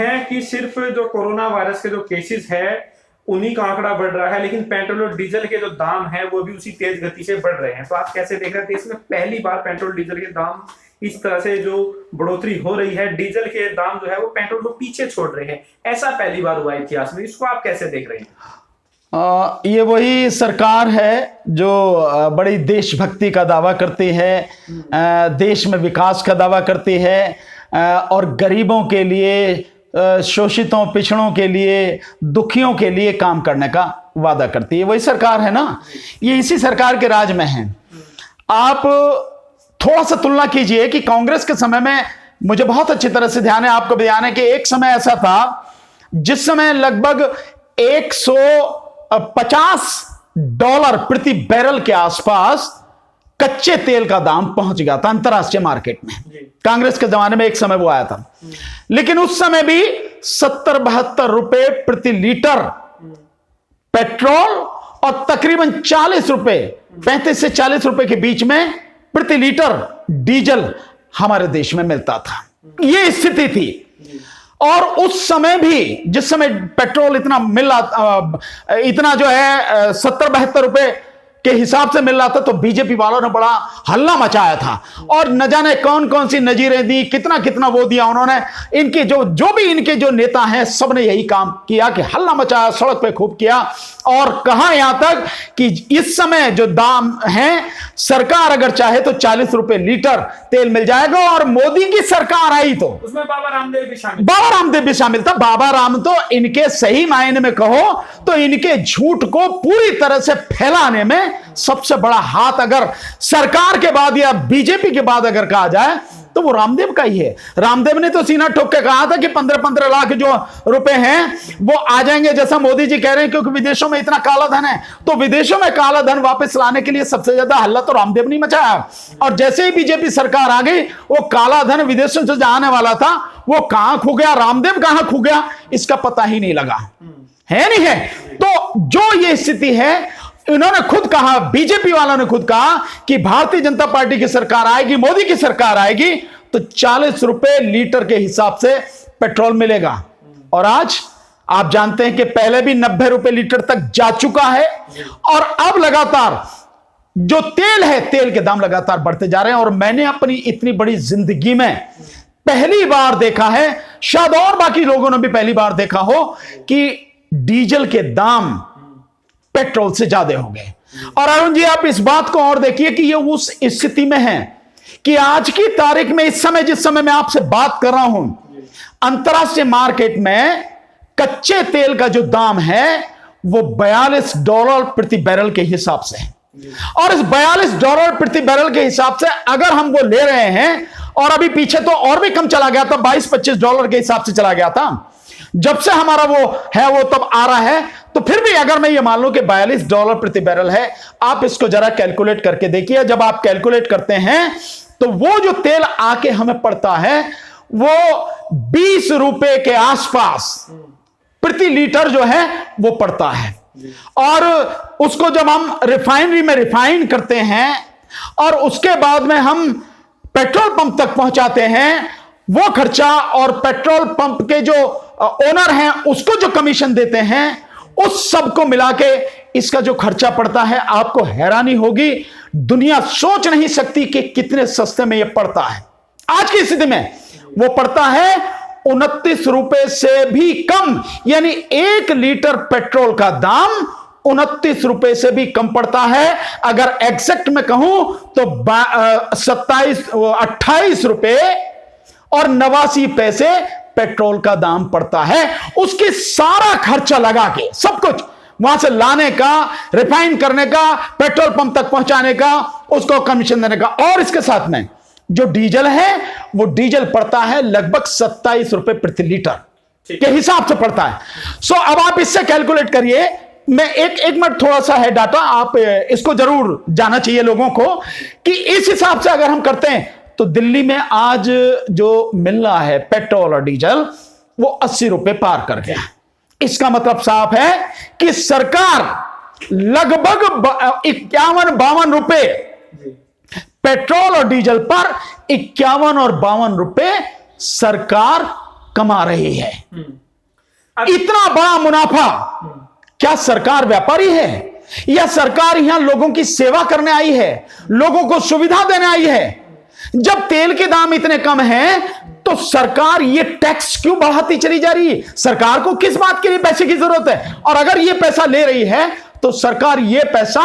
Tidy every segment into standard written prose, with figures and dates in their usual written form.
है कि सिर्फ जो कोरोना वायरस के जो केसेस है उन्हीं का आंकड़ा बढ़ रहा है, लेकिन पेट्रोल और डीजल के जो दाम है वो भी उसी तेज गति से बढ़ रहे हैं। तो आप कैसे देख रहे हैं? इसमें पहली बार पेट्रोल डीजल के दाम इस तरह से जो बढ़ोतरी हो रही है, डीजल के दाम जो है वो पेट्रोल को पीछे छोड़ रहे हैं, ऐसा पहली बार हुआ इतिहास में। इसको आप कैसे देख रहे हैं? ये वही सरकार है जो बड़ी देशभक्ति का दावा करती है, देश में विकास का दावा करती है, और गरीबों के लिए, शोषितों, पिछड़ों के लिए, दुखियों के लिए काम करने का वादा करती है। वही सरकार है ना, ये इसी सरकार के राज में है। आप थोड़ा सा तुलना कीजिए कि कांग्रेस के समय में, मुझे बहुत अच्छी तरह से ध्यान है, आपको भी ध्यान है कि एक समय ऐसा था जिस समय लगभग $150 प्रति बैरल के आसपास कच्चे तेल का दाम पहुंच गया था अंतरराष्ट्रीय मार्केट में। कांग्रेस के जमाने में एक समय वो आया था, लेकिन उस समय भी 70-72 रुपए प्रति लीटर पेट्रोल और तकरीबन 40 रुपए, 35 से 40 रुपए के बीच में प्रति लीटर डीजल हमारे देश में मिलता था। यह स्थिति थी। और उस समय भी, जिस समय पेट्रोल इतना मिल रहा, इतना जो है 70-72 रुपए के हिसाब से मिल रहा था, तो बीजेपी वालों ने बड़ा हल्ला मचाया था और न जाने कौन कौन सी नजीरें दी, कितना कितना वो दिया उन्होंने। इनके जो भी इनके जो नेता हैं, सबने यही काम किया कि हल्ला मचाया, सड़क पे खूब किया, और कहा यहां तक कि इस समय जो दाम है, सरकार अगर चाहे तो 40 रुपए लीटर तेल मिल जाएगा। और मोदी की सरकार आई तो उसमें बाबा रामदेव भी शामिल था। बाबा राम तो इनके, सही मायने में कहो तो इनके झूठ को पूरी तरह से फैलाने में सबसे बड़ा हाथ अगर सरकार के बाद या बीजेपी के बाद अगर कहा जाए तो वो रामदेव का ही है। रामदेव ने तो सीना ठोक के कहा था कि 15-15 लाख जो रुपए हैं वो आ जाएंगे, जैसा मोदी जी कह रहे हैं, क्योंकि विदेशों में इतना काला धन है। तो विदेशों में काला धन वापस लाने के लिए सबसे ज्यादा हल्ला तो रामदेव ने मचाया। और जैसे ही बीजेपी सरकार आ गई, वो काला धन विदेशों से आने वाला था वो कहां खो गया, रामदेव कहां खो गया, इसका पता ही नहीं लगा, है नहीं है। तो जो ये स्थिति है, इन्होंने खुद कहा, बीजेपी वालों ने खुद कहा कि भारतीय जनता पार्टी की सरकार आएगी, मोदी की सरकार आएगी तो 40 रुपए लीटर के हिसाब से पेट्रोल मिलेगा। और आज आप जानते हैं कि पहले भी 90 रुपए लीटर तक जा चुका है, और अब लगातार जो तेल है, तेल के दाम लगातार बढ़ते जा रहे हैं। और मैंने अपनी इतनी बड़ी जिंदगी में पहली बार देखा है, शायद और बाकी लोगों ने भी पहली बार देखा हो, कि डीजल के दाम पेट्रोल से ज्यादा हो गए। और अरुण जी, आप इस बात को और देखिए कि ये उस स्थिति में है कि आज की तारीख में, इस समय जिस समय मैं आपसे बात कर रहा हूं, अंतरराष्ट्रीय मार्केट में कच्चे तेल का जो दाम है वो $42 प्रति बैरल के हिसाब से है। और इस $42 प्रति बैरल के हिसाब से अगर हम वो ले रहे हैं, और अभी पीछे तो और भी कम चला गया था, $22-25 के हिसाब से चला गया था जब से हमारा वो है, वो तब आ रहा है। तो फिर भी अगर मैं ये मान लूं कि $42 प्रति बैरल है, आप इसको जरा कैलकुलेट करके देखिए। जब आप कैलकुलेट करते हैं तो वो जो तेल आके हमें पड़ता है वो 20 रुपए के आसपास प्रति लीटर जो है वो पड़ता है। और उसको जब हम रिफाइनरी में रिफाइन करते हैं और उसके बाद में हम पेट्रोल पंप तक पहुंचाते हैं, वो खर्चा और पेट्रोल पंप के जो ओनर हैं उसको जो कमीशन देते हैं, उस सब को मिला के इसका जो खर्चा पड़ता है, आपको हैरानी होगी। दुनिया सोच नहीं सकती कि कितने सस्ते में यह पड़ता है। आज की स्थिति में वो पड़ता है 29 रुपए से भी कम, यानी 1 लीटर पेट्रोल का दाम 29 रुपए से भी कम पड़ता है। अगर एग्जैक्ट में कहूं तो 28 रुपए और 89 पैसे पेट्रोल का दाम पड़ता है। उसकी सारा खर्चा लगा के, सब कुछ वहां से लाने का, रिफाइन करने का, पेट्रोल पंप तक पहुंचाने का, उसको कमीशन देने का, और इसके साथ में जो डीजल है वो डीजल पड़ता है लगभग 27 रुपए प्रति लीटर के हिसाब से पड़ता है। सो अब आप इससे कैलकुलेट करिए। मैं एक मिनट, थोड़ा सा है डाटा, आप इसको जरूर जाना चाहिए लोगों को कि इस हिसाब से अगर हम करते हैं तो दिल्ली में आज जो मिल रहा है पेट्रोल और डीजल वो 80 रुपए पार कर गया। इसका मतलब साफ है कि सरकार लगभग 51-52 रुपए पेट्रोल और डीजल पर 51 और 52 रुपए सरकार कमा रही है। अब इतना बड़ा मुनाफा, क्या सरकार व्यापारी है या सरकार यहां लोगों की सेवा करने आई है, लोगों को सुविधा देने आई है? जब तेल के दाम इतने कम हैं तो सरकार ये टैक्स क्यों बढ़ाती चली जा रही है? सरकार को किस बात के लिए पैसे की जरूरत है? और अगर ये पैसा ले रही है तो सरकार ये पैसा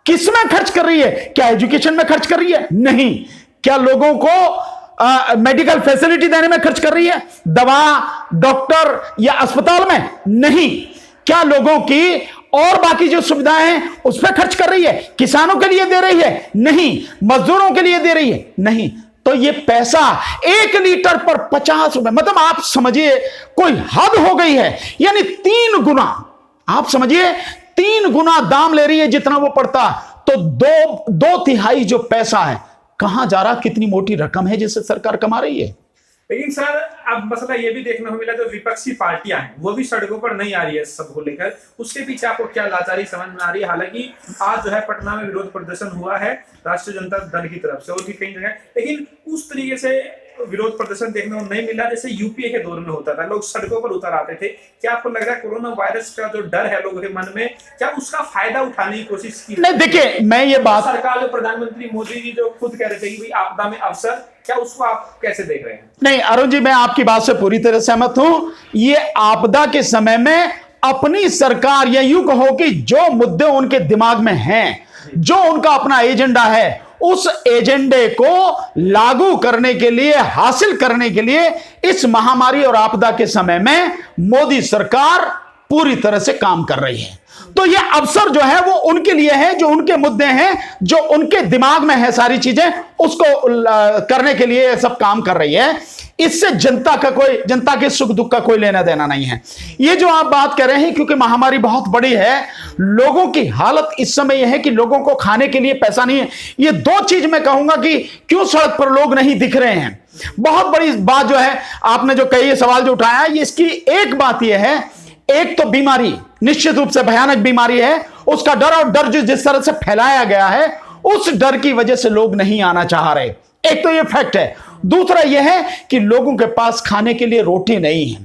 किस में खर्च कर रही है? क्या एजुकेशन में खर्च कर रही है? नहीं। क्या लोगों को मेडिकल फैसिलिटी देने में खर्च कर रही है? दवा, डॉक्टर या अस्पताल में? नहीं। क्या लोगों की और बाकी जो सुविधाएं हैं उस पर खर्च कर रही है? किसानों के लिए दे रही है? नहीं। मजदूरों के लिए दे रही है? नहीं। तो ये पैसा 1 लीटर पर 50 रुपए, मतलब आप समझिए कोई हद हो गई है। यानी 3 गुना, आप समझिए 3 गुना दाम ले रही है जितना वो पड़ता। तो दो तिहाई जो पैसा है कहां जा रहा? कितनी मोटी रकम है जिससे सरकार कमा रही है। लेकिन सर अब मसला ये भी देखने को मिला, जो विपक्षी पार्टियां हैं वो भी सड़कों पर नहीं आ रही है सब को लेकर। उसके पीछे आपको क्या लाचारी समझ में आ रही है? हालांकि आज जो है पटना में विरोध प्रदर्शन हुआ है राष्ट्रीय जनता दल की तरफ से और भी कई जगह, लेकिन उस तरीके से विरोध प्रदर्शन देखने को नहीं मिला जैसे यूपीए के दौर में होता था। लोग सड़कों पर उतर आते थे। क्या आपको लग रहा है कोरोना वायरस का जो डर है लोगों के मन में, क्या उसका फायदा उठाने की कोशिश की? नहीं, देखिए मैं ये बात, सरकार जो प्रधानमंत्री मोदी जी जो खुद कह रहे थे कि भाई आपदा में अवसर, क्या उसको आप कैसे देख रहे हैं? नहीं अरुण जी, मैं आपकी बात से पूरी तरह सहमत हूं। ये आपदा के समय में अपनी सरकार, या यूं कहो कि जो मुद्दे उनके दिमाग में हैं, जो उनका अपना एजेंडा है, उस एजेंडे को लागू करने के लिए, हासिल करने के लिए इस महामारी और आपदा के समय में मोदी सरकार पूरी तरह से काम कर रही है। तो ये अवसर जो है वो उनके लिए है, जो उनके मुद्दे हैं, जो उनके दिमाग में है, सारी चीजें उसको करने के लिए सब काम कर रही है। इससे जनता के सुख दुख का कोई लेना देना नहीं है। ये जो आप बात कर रहे हैं, क्योंकि महामारी बहुत बड़ी है, लोगों की हालत इस समय यह है कि लोगों को खाने के लिए पैसा नहीं है। ये 2 चीज मैं कहूंगा कि क्यों सड़क पर लोग नहीं दिख रहे हैं। बहुत बड़ी बात जो है, आपने जो कही सवाल जो उठाया, इसकी एक बात यह है, एक तो बीमारी निश्चित रूप से भयानक बीमारी है, उसका डर, और डर जिस तरह से फैलाया गया है उस डर की वजह से लोग नहीं आना चाह रहे। एक तो ये फैक्ट है। दूसरा यह है कि लोगों के पास खाने के लिए रोटी नहीं है,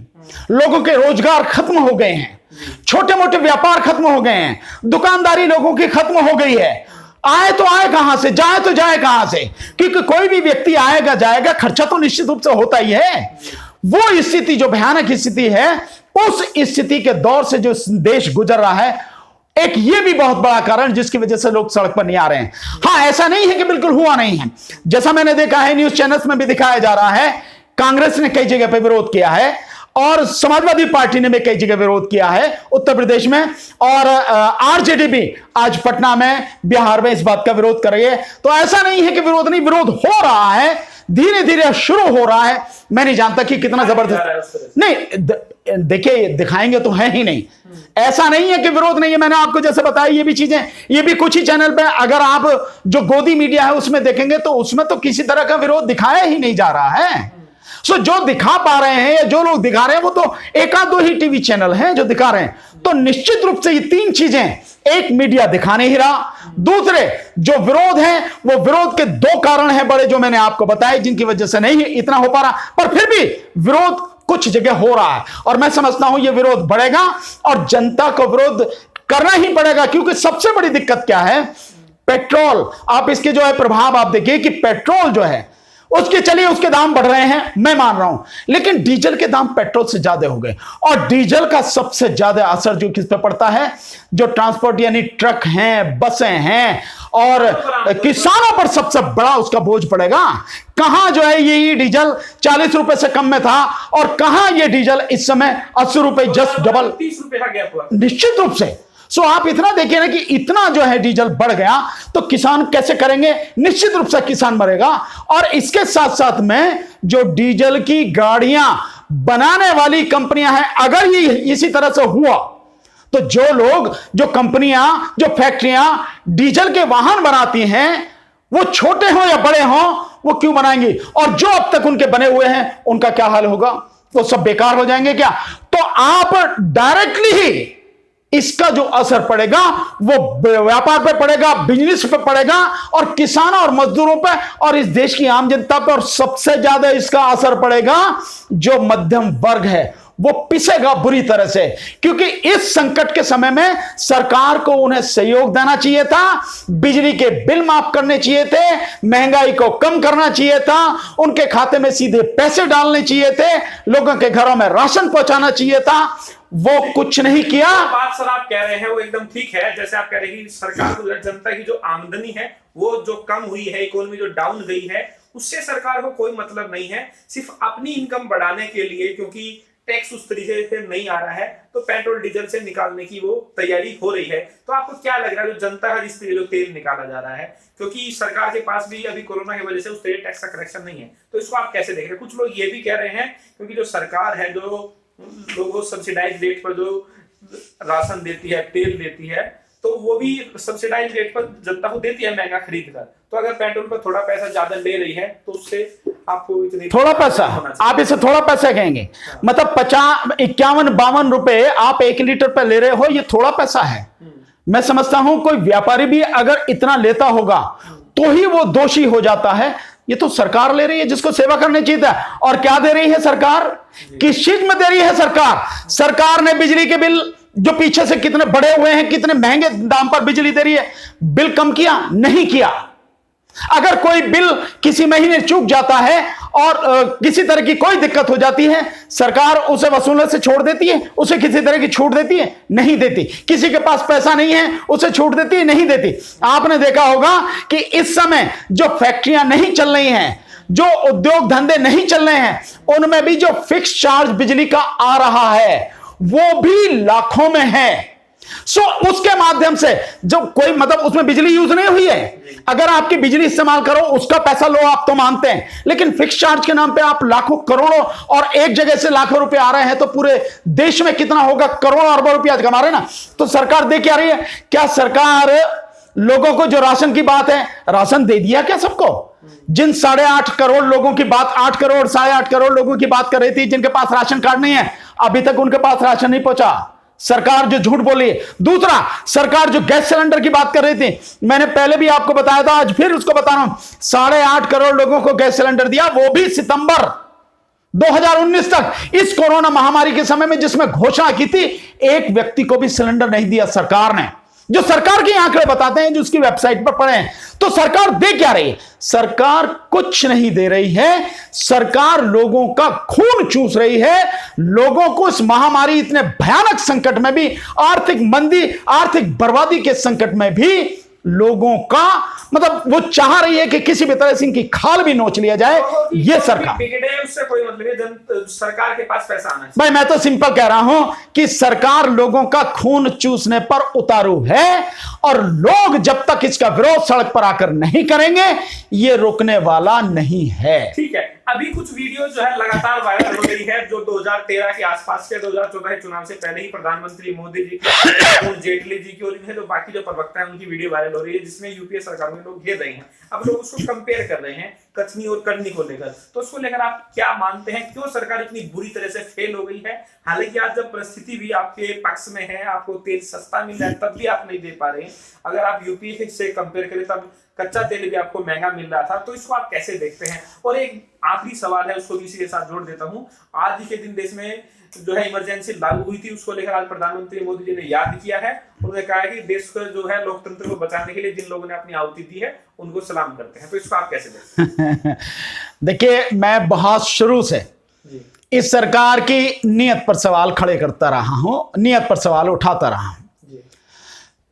लोगों के रोजगार खत्म हो गए हैं, छोटे मोटे व्यापार खत्म हो गए हैं, दुकानदारी लोगों की खत्म हो गई है। आए तो आए कहां से, जाए तो जाए कहां से? क्योंकि कोई भी व्यक्ति आएगा जाएगा, खर्चा तो निश्चित रूप से होता ही है। वो स्थिति जो भयानक स्थिति है, उस स्थिति के दौर से जो देश गुजर रहा है, एक ये भी बहुत बड़ा कारण जिसकी वजह से लोग सड़क पर नहीं आ रहे हैं। हां, ऐसा नहीं है कि बिल्कुल हुआ नहीं है। जैसा मैंने देखा है, न्यूज चैनल्स में भी दिखाया जा रहा है, कांग्रेस ने कई जगह पर विरोध किया है और समाजवादी पार्टी ने भी कई जगह विरोध किया है उत्तर प्रदेश में, और आरजेडी भी आज पटना में, बिहार में इस बात का विरोध कर रही है। तो ऐसा नहीं है कि विरोध नहीं, विरोध हो रहा है, धीरे धीरे शुरू हो रहा है। मैं नहीं जानता कि कितना जबरदस्त, नहीं देखिए दिखाएंगे तो है ही नहीं। ऐसा नहीं है कि विरोध नहीं है। मैंने आपको जैसे बताया, ये भी चीजें, ये भी कुछ ही चैनल पे, अगर आप जो गोदी मीडिया है उसमें देखेंगे तो उसमें तो किसी तरह का विरोध दिखाया ही नहीं जा रहा है। सो जो दिखा पा रहे हैं या जो लोग दिखा रहे हैं वो तो 1-2 ही टीवी चैनल हैं जो दिखा रहे हैं। तो निश्चित रूप से ये 3 चीजें, एक मीडिया दिखा नहीं रहा, दूसरे जो विरोध है वो विरोध के 2 कारण हैं बड़े जो मैंने आपको बताए, जिनकी वजह से नहीं इतना हो पा रहा, पर फिर भी विरोध कुछ जगह हो रहा है और मैं समझता हूं ये विरोध बढ़ेगा और जनता को विरोध करना ही पड़ेगा। क्योंकि सबसे बड़ी दिक्कत क्या है, पेट्रोल, आप इसके जो है प्रभाव आप देखिए कि पेट्रोल जो है उसके, चलिए उसके दाम बढ़ रहे हैं, मैं मान रहा हूं, लेकिन डीजल के दाम पेट्रोल से ज्यादा हो गए। और डीजल का सबसे ज्यादा असर जो किस पे पड़ता है, जो ट्रांसपोर्ट यानी ट्रक हैं, बसें हैं, और किसानों पर सबसे बड़ा उसका बोझ पड़ेगा। कहां जो है ये डीजल 40 रुपए से कम में था और कहां ये डीजल इस समय 80 रुपए, जस्ट डबल, 30 रुपए का गैप हुआ निश्चित रूप से। सो आप इतना देखिए ना कि इतना जो है डीजल बढ़ गया तो किसान कैसे करेंगे? निश्चित रूप से किसान मरेगा। और इसके साथ साथ में जो डीजल की गाड़ियां बनाने वाली कंपनियां हैं, अगर ये इसी तरह से हुआ तो जो लोग, जो कंपनियां, जो फैक्ट्रियां डीजल के वाहन बनाती हैं, वो छोटे हो या बड़े हो, वो क्यों बनाएंगी? और जो अब तक उनके बने हुए हैं उनका क्या हाल होगा? वो सब बेकार हो जाएंगे क्या? तो आप डायरेक्टली ही इसका जो असर पड़ेगा वो व्यापार पे पड़ेगा, बिजनेस पे पड़ेगा, और किसानों और मजदूरों पे, और इस देश की आम जनता पे, और सबसे ज्यादा इसका असर पड़ेगा जो मध्यम वर्ग है, वो पिसेगा बुरी तरह से। क्योंकि इस संकट के समय में सरकार को उन्हें सहयोग देना चाहिए था, बिजली के बिल माफ करने चाहिए थे, महंगाई को कम करना चाहिए था, उनके खाते में सीधे पैसे डालने चाहिए थे, लोगों के घरों में राशन पहुंचाना चाहिए था। वो कुछ नहीं किया। बात सर आप कह रहे हैं वो एकदम ठीक है। जैसे आप कह रहे हैं कि सरकार को जनता की जो आमदनी है वो जो कम हुई है, इकोनॉमी जो डाउन गई है, उससे सरकार को कोई मतलब नहीं है। सिर्फ अपनी इनकम बढ़ाने के लिए, क्योंकि टैक्स उस तरीके से नहीं आ रहा है, तो पेट्रोल डीजल से निकालने की वो तैयारी हो रही है। तो आपको क्या लग रहा है जो जनता का जिस तरीके जो तेल निकाला जा रहा है, क्योंकि सरकार के पास भी अभी कोरोना की वजह से उस तरीके टैक्स का करेक्शन नहीं है, तो इसको आप कैसे देख रहे हैं? कुछ लोग ये भी कह रहे हैं क्योंकि जो सरकार है, जो लोगों सब्सिडाइज रेट पर जो राशन देती है, तेल देती है, तो वो भी सब्सिडाइज रेट पर जनता को देती है महंगा खरीद कर। तो अगर पेट्रोल पर थोड़ा पैसा ज्यादा ले रही है तो उससे आपको इतनी थोड़ा पैसा, आप इसे थोड़ा पैसा कहेंगे, मतलब 50, 51, 52 रुपए आप 1 लीटर पे ले रहे हो, ये थोड़ा पैसा है। मैं समझता हूं कोई व्यापारी भी अगर इतना लेता होगा तो ही वो दोषी हो जाता है। ये तो सरकार ले रही है जिसको सेवा करनी चाहिए था। और क्या दे रही है सरकार? किस चीज में दे रही है सरकार? सरकार ने बिजली के बिल जो पीछे से कितने बढ़े हुए हैं, कितने महंगे दाम पर बिजली दे रही है, बिल कम किया? नहीं किया। अगर कोई बिल किसी महीने चूक जाता है और किसी तरह की कोई दिक्कत हो जाती है, सरकार उसे वसूलने से छोड़ देती है? उसे किसी तरह की छूट देती है? नहीं देती। किसी के पास पैसा नहीं है उसे छूट देती है? नहीं देती। आपने देखा होगा कि इस समय जो फैक्ट्रियां नहीं चल रही हैं, जो उद्योग धंधे नहीं चल रहे हैं, उनमें भी जो फिक्स चार्ज बिजली का आ रहा है वो भी लाखों में है। उसके माध्यम से जो कोई मतलब उसमें बिजली यूज नहीं हुई है, अगर आपकी बिजली इस्तेमाल करो उसका पैसा लो, आप तो मानते हैं, लेकिन फिक्स चार्ज के नाम पे आप लाखों करोड़ों, और एक जगह से लाखों रुपए आ रहे हैं तो पूरे देश में कितना होगा? करोड़ों अरबों रुपया कमा रहे हैं ना। तो सरकार दे क्या रही है? क्या सरकार लोगों को, जो राशन की बात है, राशन दे दिया क्या सबको? जिन 8.5 करोड़ लोगों की बात, 8 करोड़ 8.5 करोड़ लोगों की बात कर रही थी जिनके पास राशन कार्ड नहीं है, अभी तक उनके पास राशन नहीं पहुंचा। सरकार जो झूठ बोली है। दूसरा, सरकार जो गैस सिलेंडर की बात कर रही थी, मैंने पहले भी आपको बताया था, आज फिर उसको बता रहा हूं, 8.5 करोड़ लोगों को गैस सिलेंडर दिया, वो भी सितंबर 2019 तक, इस कोरोना महामारी के समय में जिसमें घोषणा की थी। एक व्यक्ति को भी सिलेंडर नहीं दिया सरकार ने। जो सरकार के आंकड़े बताते हैं, जो उसकी वेबसाइट पर पढ़े हैं, तो सरकार दे क्या रही है? सरकार कुछ नहीं दे रही है। सरकार लोगों का खून चूस रही है। लोगों को इस महामारी, इतने भयानक संकट में भी, आर्थिक मंदी, आर्थिक बर्बादी के संकट में भी लोगों का मतलब वो चाह रही है कि किसी भी तरह से इनकी खाल भी नोच लिया जाए। ये सरकार, उससे कोई मतलब नहीं, सरकार के पास पैसा आना चाहिए। भाई मैं तो सिंपल कह रहा हूं कि सरकार लोगों का खून चूसने पर उतारू है, और लोग जब तक इसका विरोध सड़क पर आकर नहीं करेंगे, ये रुकने वाला नहीं है। ठीक है, अभी कुछ वीडियो जो है लगातार वायरल हो रही है, जो 2013 के आसपास के, 2014 के चुनाव से पहले ही प्रधानमंत्री मोदी जी की, अरुण जेटली जी की और इनके जो बाकी जो प्रवक्ता है उनकी वीडियो वायरल हो रही है, जिसमें यूपीए सरकार में लोग घेर रहे हैं। अब लोग उसको कंपेयर कर रहे हैं कथनी और करनी को लेकर। तो उसको लेकर आप क्या मानते हैं? क्यों सरकार इतनी बुरी तरह से फेल हो गई है? हालांकि आज जब परिस्थिति भी आपके पक्ष में है, आपको तेल सस्ता मिल रहा है, तब भी आप नहीं दे पा रहे। अगर आप यूपीए से कंपेयर करें तब कच्चा तेल भी आपको महंगा मिल रहा था। तो इसको आप कैसे देखते हैं? और एक आखिरी सवाल है, उसको भी इसी के साथ जोड़ देता हूं। आज ही के दिन देश में जो है इमरजेंसी लागू हुई थी, उसको लेकर आज प्रधानमंत्री मोदी जी ने याद किया है। उन्होंने कहा है कि देश को जो है लोकतंत्र को बचाने के लिए जिन लोगों ने अपनी आहुति दी है उनको सलाम करते हैं। तो इसको आप कैसे देखते हैं? देखिए, मैं बहुत शुरू से इस सरकार की नीयत पर सवाल खड़े करता रहा हूं, नीयत पर सवाल उठाता रहा हूं।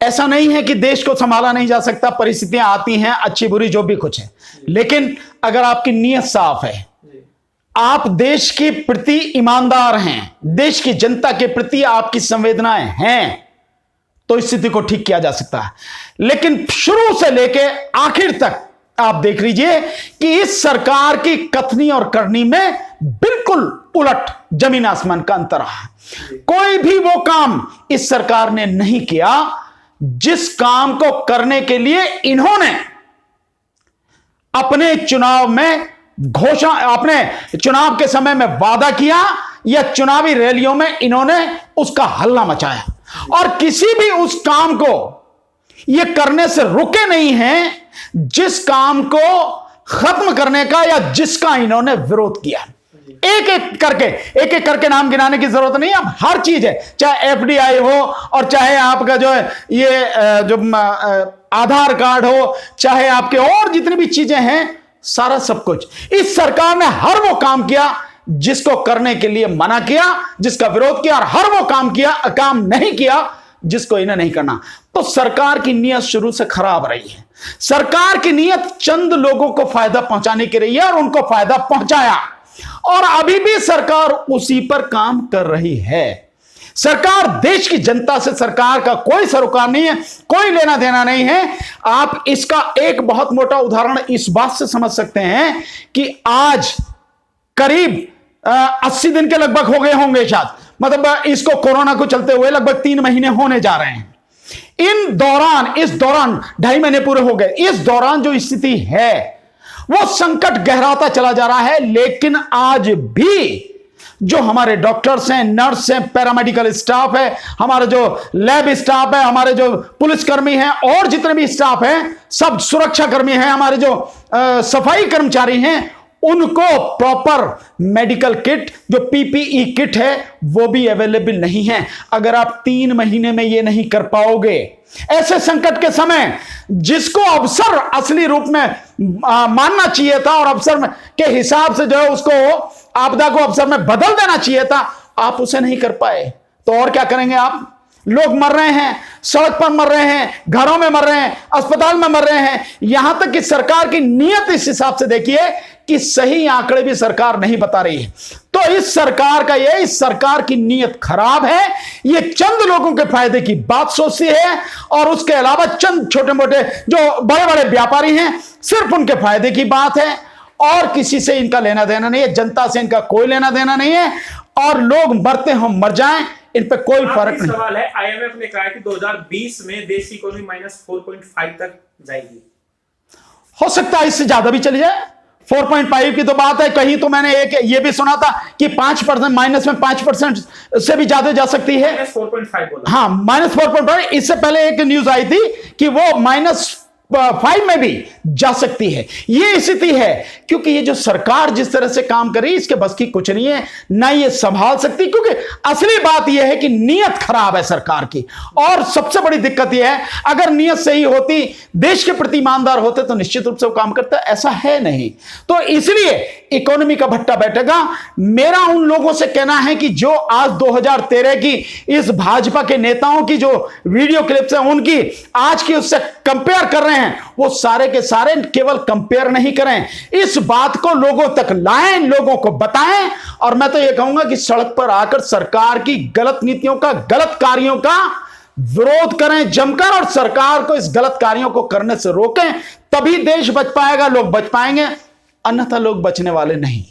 ऐसा नहीं है कि देश को संभाला नहीं जा सकता, परिस्थितियां आती हैं, अच्छी बुरी जो भी कुछ है, लेकिन अगर आपकी नीयत साफ है, आप देश के प्रति ईमानदार हैं, देश की जनता के प्रति आपकी संवेदनाएं हैं, तो इस स्थिति को ठीक किया जा सकता है। लेकिन शुरू से लेके आखिर तक आप देख लीजिए कि इस सरकार की कथनी और करनी में बिल्कुल उलट, जमीन आसमान का अंतर है। कोई भी वो काम इस सरकार ने नहीं किया जिस काम को करने के लिए इन्होंने अपने चुनाव में घोषणा, अपने चुनाव के समय में वादा किया, या चुनावी रैलियों में इन्होंने उसका हल्ला मचाया। और किसी भी उस काम को ये करने से रुके नहीं हैं जिस काम को खत्म करने का या जिसका इन्होंने विरोध किया। एक एक करके नाम गिनाने की जरूरत नहीं है। अब हर चीज है, चाहे एफडीआई हो और चाहे आपका जो है ये जो आधार कार्ड हो, चाहे आपके और जितनी भी चीजें हैं, सारा सब कुछ इस सरकार ने हर वो काम किया जिसको करने के लिए मना किया, जिसका विरोध किया, और हर वो काम नहीं किया जिसको इन्हें नहीं करना। तो सरकार की नीयत शुरू से खराब रही है। सरकार की नीयत चंद लोगों को फायदा पहुंचाने की रही है और उनको फायदा पहुंचाया, और अभी भी सरकार उसी पर काम कर रही है। सरकार देश की जनता से, सरकार का कोई सरोकार नहीं है, कोई लेना देना नहीं है। आप इसका एक बहुत मोटा उदाहरण इस बात से समझ सकते हैं कि आज करीब 80 दिन के लगभग हो गए होंगे शायद, मतलब इसको कोरोना को चलते हुए लगभग 3 महीने होने जा रहे हैं। इस दौरान 2.5 महीने पूरे हो गए। इस दौरान जो स्थिति है वो संकट गहराता चला जा रहा है, लेकिन आज भी जो हमारे डॉक्टर्स हैं, नर्स हैं, पैरामेडिकल स्टाफ है, हमारे जो लैब स्टाफ है, हमारे जो पुलिसकर्मी हैं और जितने भी स्टाफ हैं, सब सुरक्षा कर्मी हैं, हमारे जो सफाई कर्मचारी हैं, उनको प्रॉपर मेडिकल किट, जो पीपीई किट है, वो भी अवेलेबल नहीं है। अगर आप 3 महीने में ये नहीं कर पाओगे, ऐसे संकट के समय जिसको अवसर असली रूप में मानना चाहिए था और अवसर के हिसाब से जो है उसको आपदा को अवसर में बदल देना चाहिए था, आप उसे नहीं कर पाए, तो और क्या करेंगे आप? लोग मर रहे हैं, सड़क पर मर रहे हैं, घरों में मर रहे हैं, अस्पताल में मर रहे हैं। यहां तक कि सरकार की नीयत इस हिसाब से देखिए कि सही आंकड़े भी सरकार नहीं बता रही है। तो इस सरकार की नीयत खराब है। ये चंद लोगों के फायदे की बात सोचती है, और उसके अलावा चंद छोटे मोटे जो बड़े बड़े व्यापारी हैं, सिर्फ उनके फायदे की बात है, और किसी से इनका लेना देना नहीं है। जनता से इनका कोई लेना देना नहीं है, और लोग मरते हो मर जाएं, इन पे कोई फर्क नहीं। सवाल है, आईएमएफ ने कहा कि 2020 में देश की इकोनॉमी -4.5 तक जाएगी। हो सकता है इससे ज्यादा भी चली जाए। 4.5 की तो बात है, कहीं तो मैंने एक ये भी सुना था कि 5% माइनस में 5% से भी ज्यादा जा सकती है। -4.5 बोला। हाँ, -4.5। इससे पहले एक न्यूज आई थी कि वो -5 में भी जा सकती है। ये स्थिति है क्योंकि ये जो सरकार जिस तरह से काम कर रही है, इसके बस की कुछ नहीं है, ना ये संभाल सकती। क्योंकि असली बात यह है कि नीयत खराब है सरकार की, और सबसे बड़ी दिक्कत यह है, अगर नीयत सही होती, देश के प्रति ईमानदार होते, तो निश्चित रूप से वो काम करता। ऐसा है नहीं, तो इसलिए इकोनॉमी का भट्टा बैठेगा। मेरा उन लोगों से कहना है कि जो आज 2013 की इस भाजपा के नेताओं की जो वीडियो क्लिप्स हैं, उनकी आज की उससे कंपेयर कर रहे हैं, वो सारे के सारे केवल कंपेयर नहीं करें, इस बात को लोगों तक लाएं, लोगों को बताएं। और मैं तो ये कहूंगा कि सड़क पर आकर सरकार की गलत नीतियों का, गलत कार्यों का विरोध करें जमकर, और सरकार को इस गलत कार्यों को करने से रोकें। तभी देश बच पाएगा, लोग बच पाएंगे, अन्यथा लोग बचने वाले नहीं।